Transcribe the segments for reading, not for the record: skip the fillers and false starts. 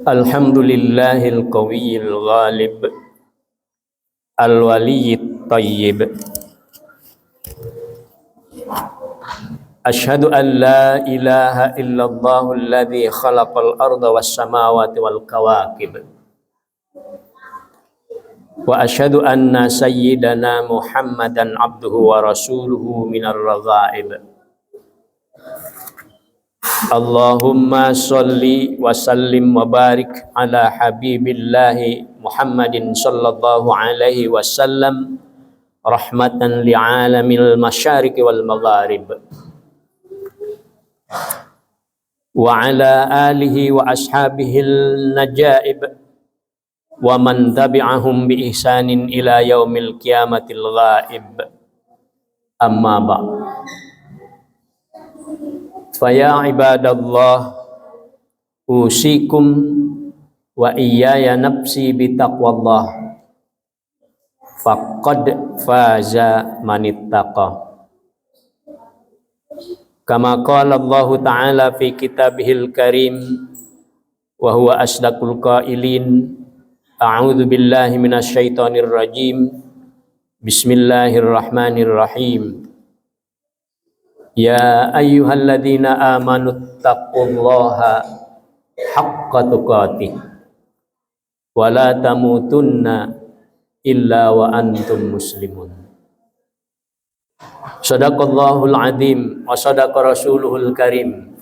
Alhamdulillahil qawiyil ghalib al-waliyyit tayyib. Ashhadu an la ilaha illallah alladhi khalaqal arda was samawati wal kawakib. Wa ashhadu anna sayyidana Muhammadan abduhu wa rasuluhu minar raghaib. Allahumma sholli wa sallim wa barik ala habibillahi Muhammadin sallallahu alaihi wasallam rahmatan li'alamil masyariqi wal magharib wa ala alihi wa ashabihil najaib wa man tabi'ahum bi ihsanin ila yaumil qiyamatil ghaib. Amma ba'd. Faya ibadallah, usikum wa iyaya nafsi bitaqwallah, faqad faza manittaqa. Kama qala Allah ta'ala fi kitabihil karim wa huwa asdaqul qailin. A'udzu billahi minasyaitonir rajim. Bismillahirrahmanirrahim. Ya ayyuhalladzina amanu taqullaha haqqa tuqatih wa la tamutunna illa wa antum muslimun. Shadaqallahul azim wa shadaqa rasuluhul karim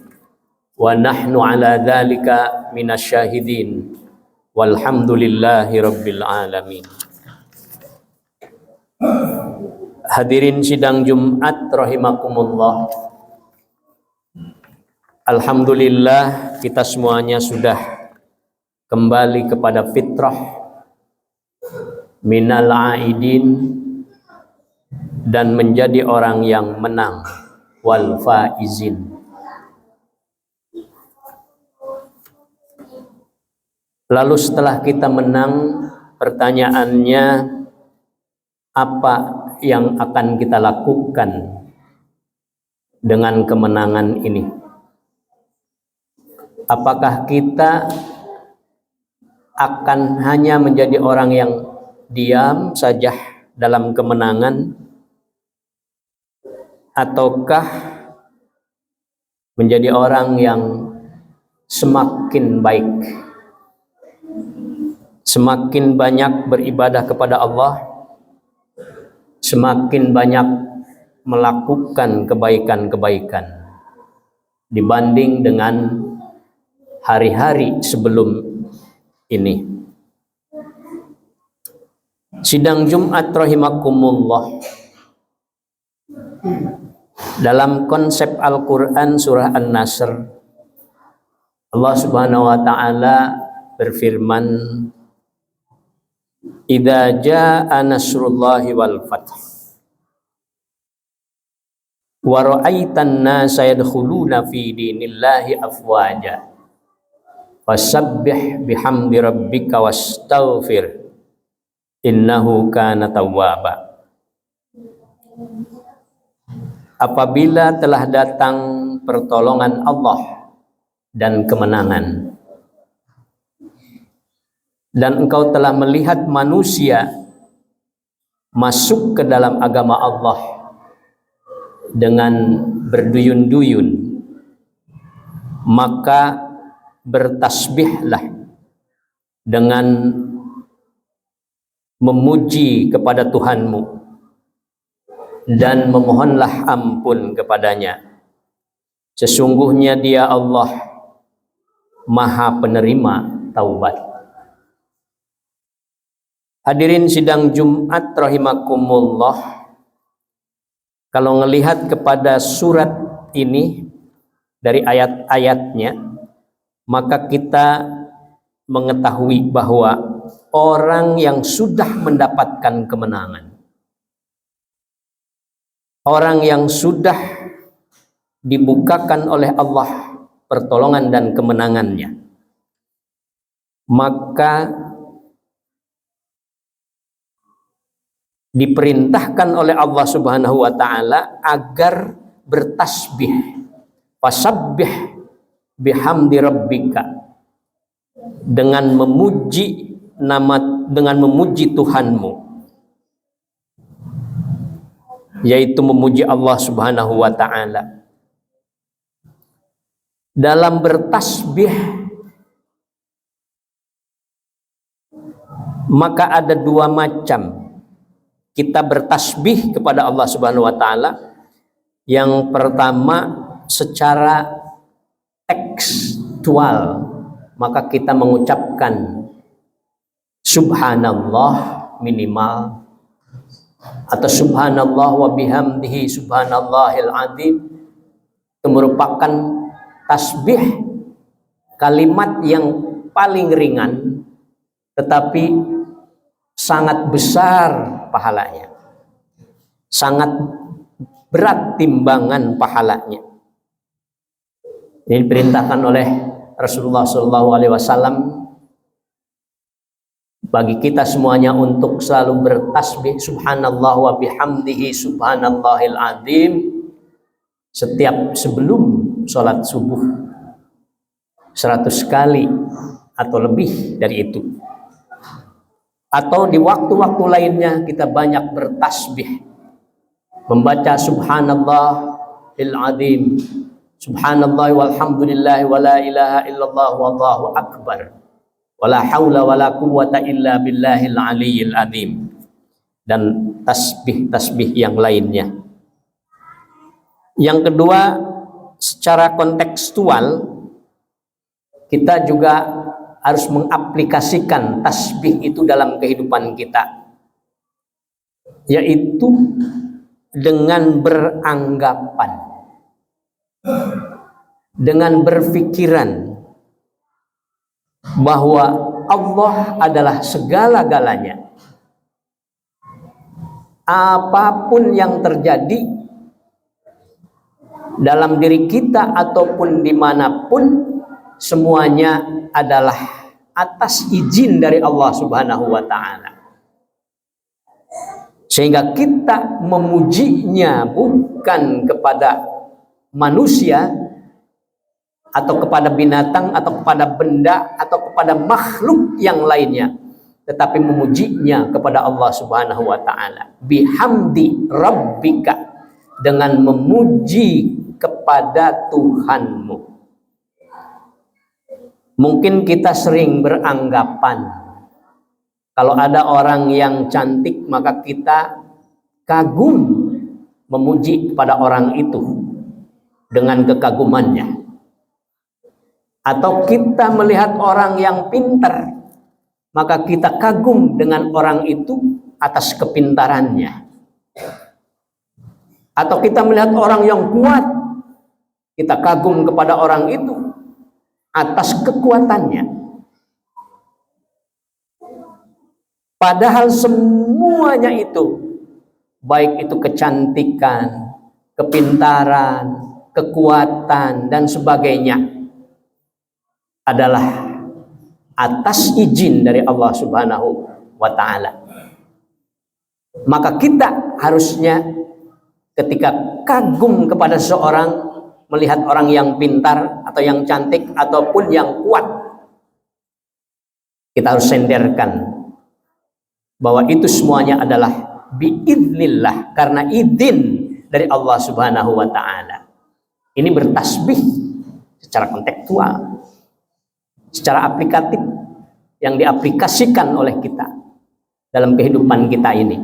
wa nahnu ala dzalika minasyahidin walhamdulillahi rabbil alamin. Hadirin sidang Jumat rahimakumullah. Alhamdulillah kita semuanya sudah kembali kepada fitrah, minal aidin, dan menjadi orang yang menang, wal faizin. Lalu setelah kita menang, pertanyaannya, apa yang akan kita lakukan dengan kemenangan ini? Apakah kita akan hanya menjadi orang yang diam saja dalam kemenangan, ataukah menjadi orang yang semakin baik, semakin banyak beribadah kepada Allah, semakin banyak melakukan kebaikan-kebaikan dibanding dengan hari-hari sebelum ini. Sidang Jumat rahimakumullah, dalam konsep Al-Quran surah An-Nasr, Allah subhanahu wa ta'ala berfirman, idza jaa nasrullahi wal fath wa ra'aitan nasa yadkhuluna fi dinillahi afwaja fasabbih bihamdi rabbika wastaghfir innahu kana tawwaba. Apabila telah datang pertolongan Allah dan kemenangan, dan engkau telah melihat manusia masuk ke dalam agama Allah dengan berduyun-duyun, maka bertasbihlah dengan memuji kepada Tuhanmu dan memohonlah ampun kepadanya. Sesungguhnya Dia Allah Maha Penerima taubat. Hadirin sidang Jumat rahimakumullah, kalau melihat kepada surat ini dari ayat-ayatnya, maka kita mengetahui bahwa orang yang sudah mendapatkan kemenangan, orang yang sudah dibukakan oleh Allah pertolongan dan kemenangannya, maka diperintahkan oleh Allah Subhanahu wa taala agar bertasbih. Fasabbih bihamdi rabbika, dengan memuji Tuhanmu, yaitu memuji Allah Subhanahu wa taala. Dalam bertasbih maka ada dua macam. Kita bertasbih kepada Allah Subhanahu wa taala. Yang pertama secara tekstual, maka kita mengucapkan subhanallah minimal, atau subhanallah wa bihamdihi subhanallahil azim. Itu merupakan tasbih, kalimat yang paling ringan tetapi sangat besar pahalanya, sangat berat timbangan pahalanya. Ini diperintahkan oleh Rasulullah SAW bagi kita semuanya untuk selalu bertasbih subhanallah wa bihamdihi subhanallahil azim setiap sebelum sholat subuh 100 kali atau lebih dari itu. Atau di waktu-waktu lainnya kita banyak bertasbih, membaca subhanallahil azim, subhanallah walhamdulillah wala ilaha illallah wallahu akbar wala haula wala quwwata illa billahil aliyyil azim, dan tasbih-tasbih yang lainnya. Yang kedua, secara kontekstual kita juga harus mengaplikasikan tasbih itu dalam kehidupan kita, yaitu dengan beranggapan, dengan berpikiran bahwa Allah adalah segala-galanya. Apapun yang terjadi dalam diri kita ataupun dimanapun, semuanya adalah atas izin dari Allah Subhanahu wa ta'ala. Sehingga kita memujinya bukan kepada manusia atau kepada binatang atau kepada benda atau kepada makhluk yang lainnya, tetapi memujinya kepada Allah Subhanahu wa ta'ala. Bihamdi rabbika, dengan memuji kepada Tuhanmu. Mungkin kita sering beranggapan kalau ada orang yang cantik maka kita kagum memuji kepada orang itu dengan kekagumannya. Atau kita melihat orang yang pintar, maka kita kagum dengan orang itu atas kepintarannya. Atau kita melihat orang yang kuat, kita kagum kepada orang itu atas kekuatannya. Padahal semuanya itu, baik itu kecantikan, kepintaran, kekuatan, dan sebagainya, adalah atas izin dari Allah Subhanahu wa ta'ala. Maka kita harusnya ketika kagum kepada seorang, melihat orang yang pintar atau yang cantik ataupun yang kuat, kita harus senderkan bahwa itu semuanya adalah biidznillah, karena izin dari Allah Subhanahu wa ta'ala. Ini bertasbih secara kontekstual, secara aplikatif, yang diaplikasikan oleh kita dalam kehidupan kita ini.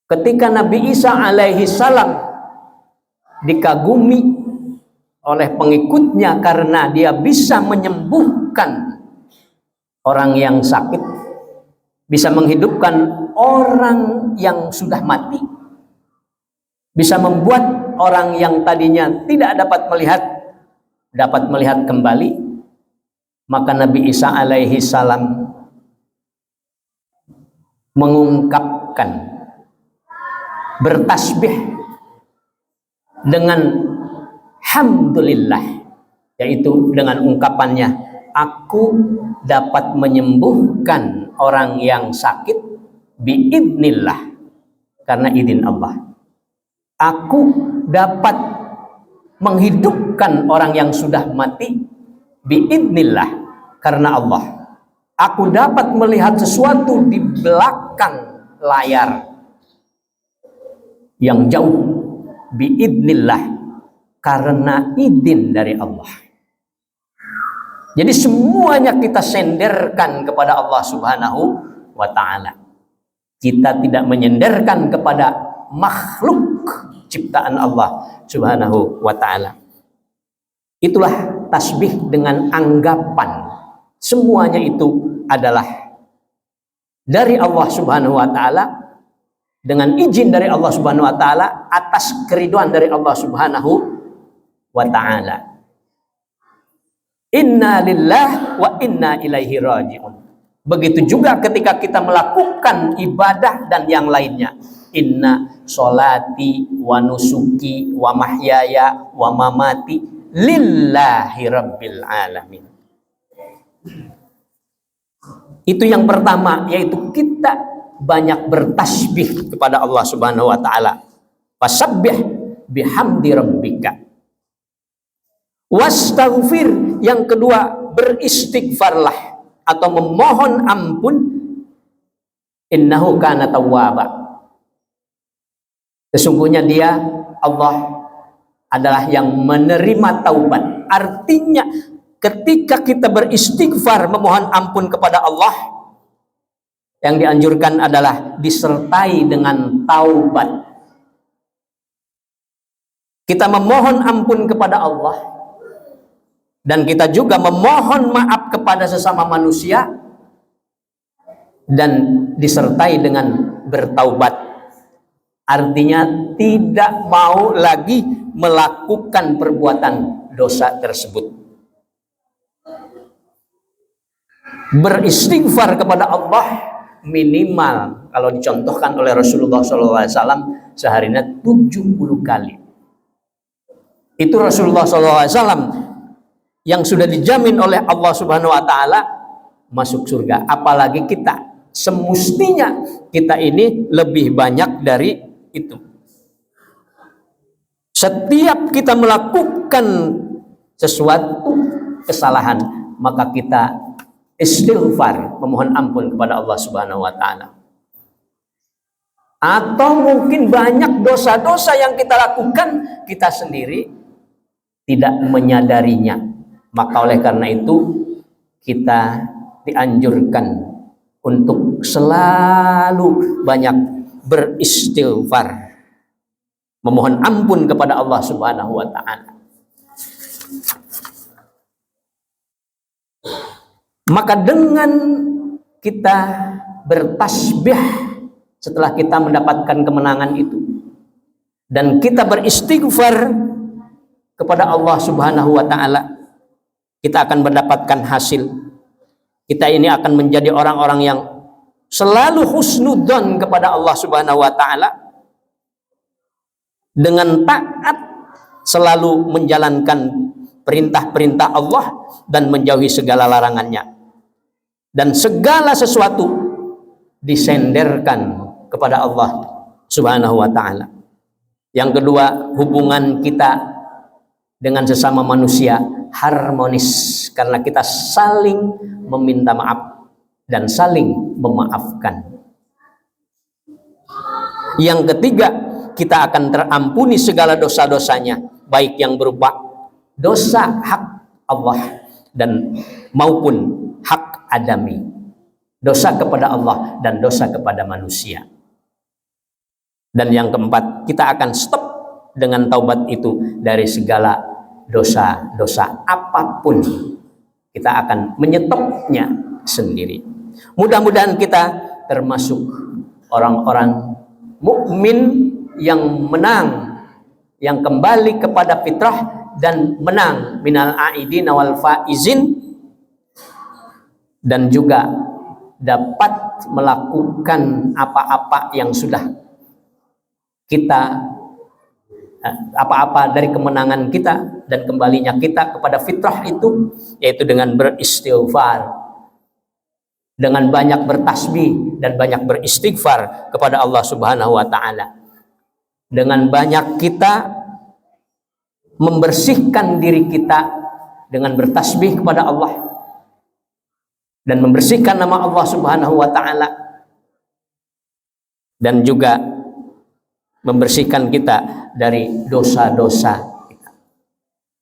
Ketika Nabi Isa alaihi salam dikagumi oleh pengikutnya karena dia bisa menyembuhkan orang yang sakit, bisa menghidupkan orang yang sudah mati, bisa membuat orang yang tadinya tidak dapat melihat kembali, maka Nabi Isa alaihi salam mengungkapkan, bertasbih dengan hamdulillah, yaitu dengan ungkapannya, aku dapat menyembuhkan orang yang sakit biidznillah, karena izin Allah. Aku dapat menghidupkan orang yang sudah mati biidznillah, karena Allah. Aku dapat melihat sesuatu di belakang layar yang jauh biidznillah, karena izin dari Allah. Jadi semuanya kita senderkan kepada Allah Subhanahu wa ta'ala. Kita tidak menyenderkan kepada makhluk ciptaan Allah Subhanahu wa ta'ala. Itulah tasbih dengan anggapan semuanya itu adalah dari Allah Subhanahu wa ta'ala, dengan izin dari Allah Subhanahu wa ta'ala, atas keriduan dari Allah Subhanahu wa ta'ala. Inna lillah wa inna ilaihi raji'un. Begitu juga ketika kita melakukan ibadah dan yang lainnya. Inna sholati wa nusuki wa mahyaya wa mamati lillahi rabbil alamin. Itu yang pertama, yaitu kita banyak bertasbih kepada Allah Subhanahu wa ta'ala. Fasabbih bihamdi rabbika. Wastaghfir, yang kedua, beristighfarlah atau memohon ampun. Innahu kana tawwaba. Sesungguhnya dia, Allah, adalah yang menerima taubat. Artinya ketika kita beristighfar, memohon ampun kepada Allah, yang dianjurkan adalah disertai dengan taubat. Kita memohon ampun kepada Allah, dan kita juga memohon maaf kepada sesama manusia, dan disertai dengan bertaubat. Artinya tidak mau lagi melakukan perbuatan dosa tersebut. Beristighfar kepada Allah minimal, kalau dicontohkan oleh Rasulullah SAW, seharinya 70 kali. Itu Rasulullah SAW yang sudah dijamin oleh Allah Subhanahu wa ta'ala masuk surga. Apalagi kita, semestinya kita ini lebih banyak dari itu. Setiap kita melakukan sesuatu kesalahan, maka kita istighfar, memohon ampun kepada Allah Subhanahu wa ta'ala. Atau mungkin banyak dosa-dosa yang kita lakukan, kita sendiri tidak menyadarinya. Maka oleh karena itu kita dianjurkan untuk selalu banyak beristighfar, memohon ampun kepada Allah Subhanahu wa ta'ala. Maka dengan kita bertasbih setelah kita mendapatkan kemenangan itu, dan kita beristighfar kepada Allah Subhanahu wa ta'ala, kita akan mendapatkan hasil. Kita ini akan menjadi orang-orang yang selalu husnudzon kepada Allah Subhanahu wa ta'ala, dengan taat, selalu menjalankan perintah-perintah Allah dan menjauhi segala larangannya. Dan segala sesuatu disenderkan kepada Allah Subhanahu wa ta'ala. Yang kedua, hubungan kita dengan sesama manusia harmonis, karena kita saling meminta maaf dan saling memaafkan. Yang ketiga, kita akan terampuni segala dosa-dosanya, baik yang berupa dosa hak Allah dan maupun hak adami, dosa kepada Allah dan dosa kepada manusia. Dan yang keempat, kita akan stop dengan taubat itu dari segala dosa-dosa apapun. Kita akan menyetopnya sendiri. Mudah-mudahan kita termasuk orang-orang mukmin yang menang, yang kembali kepada fitrah dan menang, minal aidin wal faizin, dan juga dapat melakukan apa-apa yang sudah kita, apa-apa dari kemenangan kita dan kembalinya kita kepada fitrah itu, yaitu dengan beristighfar, dengan banyak bertasbih dan banyak beristighfar kepada Allah Subhanahu wa ta'ala. dengan banyak kita membersihkan diri kita dengan bertasbih kepada Allah dan membersihkan nama Allah Subhanahu wa taala, dan juga membersihkan kita dari dosa-dosa.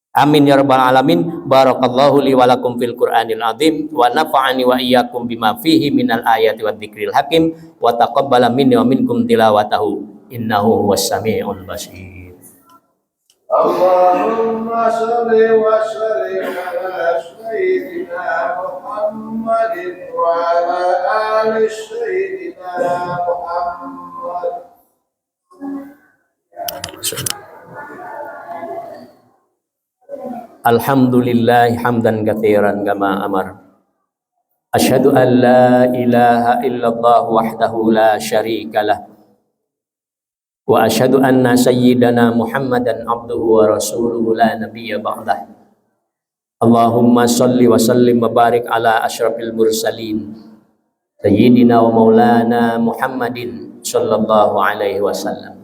Amin ya rabbal alamin. Barakallahu li wa lakum fil Qur'anil azim wa nafa'ani wa iyyakum bima fihi minal ayati wa dzikril hakim wa taqabbala minni wa minkum tilawatahu innahu huwas samiul basir. Allahumma shalli wa sallim ala sayyidina Muhammadin wa ala ali sayyidina Muhammad. Alhamdulillah hamdan katsiran kama amar. Asyhadu an la ilaha illallah wahdahu la syarikalah. Wa asyhadu anna sayyidana Muhammadan abduhu wa rasuluhu la nabiyya ba'dah. Allahumma shalli wa sallim wa barik ala asyrafil mursalin sayyidina wa maulana Muhammadin sallallahu alaihi wasallam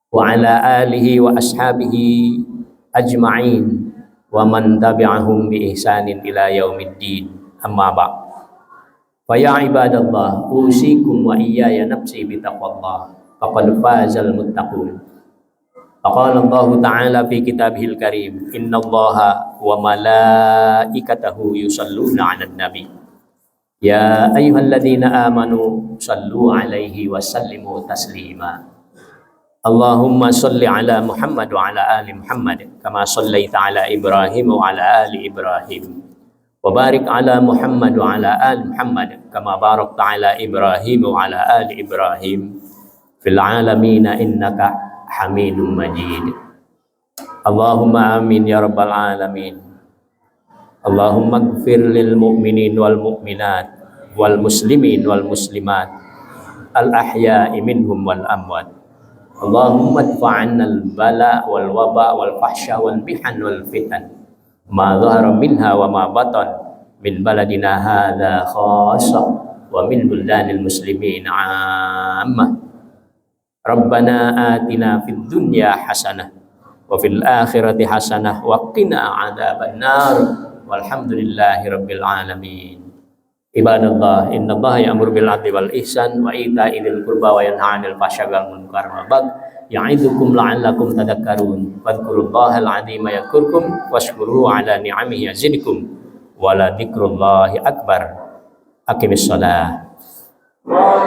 wa ala alihi wa ashabihi ajma'in wa man tabi'ahum bi ihsanin ila yaumiddin. Amma ba'd. Fa ya ibadallah, usikum wa iyaya nafsi bi taqwallah. Faqad fazal muttaqun. Faqala Allah Ta'ala fi kitabihil karim, innallaha wa malaikatahu yusalluna 'alan nabi. Ya ayyuhalladzina amanu sallu 'alaihi wa sallimu taslima. Allahumma salli ala Muhammad wa ala ali Muhammad kama sallaita ala Ibrahim wa ala ali Ibrahim wa barik ala Muhammad wa ala ali Muhammad kama barakta ala Ibrahim wa ala ali Ibrahim fil alamin innaka Hamidum Majid. Allahumma amin ya rabbal alamin. Allahumma ighfir lil mu'minin wal mu'minat wal muslimin wal muslimat al ahya'i minhum wal amwat. Allahumma adfa'anna al-bala wal waba wal fahsya wal bihan wal fitan ma dhahara minha wa ma batan min baladina hadha khassa wa min buldanil muslimin 'ammah. Rabbana atina fid dunya hasanah wa fil akhirati hasanah wa qina adzabannar walhamdulillahi rabbil alamin. Ibadallah, innallaha ya'muru bil 'adli wal ihsan wa ita'i dzil qurba wa yanha 'anil fahsya'i wal munkar wal baghi ya'idukum la'allakum tadhakkarun. Fadhkurullahal 'azima yadhkurkum washkuruhu 'ala ni'amihi yazidkum wa la dzikrullahi akbar. Aqimis shalah.